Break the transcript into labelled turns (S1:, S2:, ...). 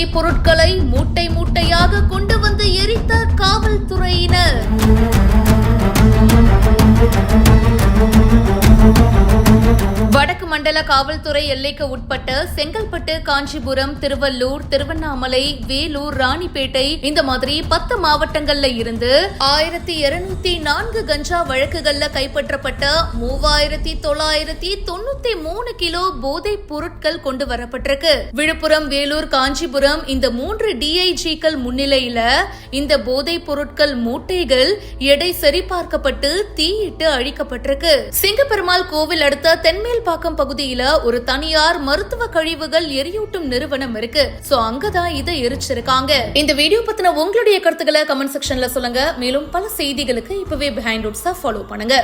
S1: போதைப் பொருட்களை மூட்டை மூட்டையாக கொண்டு வந்து எரித்த காவல்துறையினர். வடக்கு மண்டல காவல்துறை எல்லைக்கு உட்பட்ட செங்கல்பட்டு, காஞ்சிபுரம், திருவள்ளூர், திருவண்ணாமலை, வேலூர், ராணிப்பேட்டை இந்த மாதிரி 10 மாவட்டங்கள்ல இருந்து 1204 கஞ்சா வழக்குகள்ல கைப்பற்றப்பட்ட 3993 கிலோ போதைப் பொருட்கள் கொண்டு வரப்பட்டிருக்கு. விழுப்புரம், வேலூர், காஞ்சிபுரம் இந்த 3 டிஐஜிக்கள் முன்னிலையில இந்த போதைப் பொருட்கள் மூட்டைகள் எடை சரிபார்க்கப்பட்டு தீயிட்டு அழிக்கப்பட்டிருக்கு. சிங்கப்பெருமாள் கோவில் அடுத்த தென்மேல்பாக்கம் பகுதியில ஒரு தனியார் மருத்துவ கழிவுகள் எரியூட்டும் நிறுவனம் இருக்கு. சோ அங்கதான் இதை எரிச்சிருக்காங்க. இந்த வீடியோ பத்தின உங்களுடைய கருத்துக்களை கமெண்ட் செக்ஷன்ல சொல்லுங்க. மேலும் பல செய்திகளுக்கு இப்பவே பிஹைண்ட் ரூட்ஸ் ஃபாலோ பண்ணுங்க.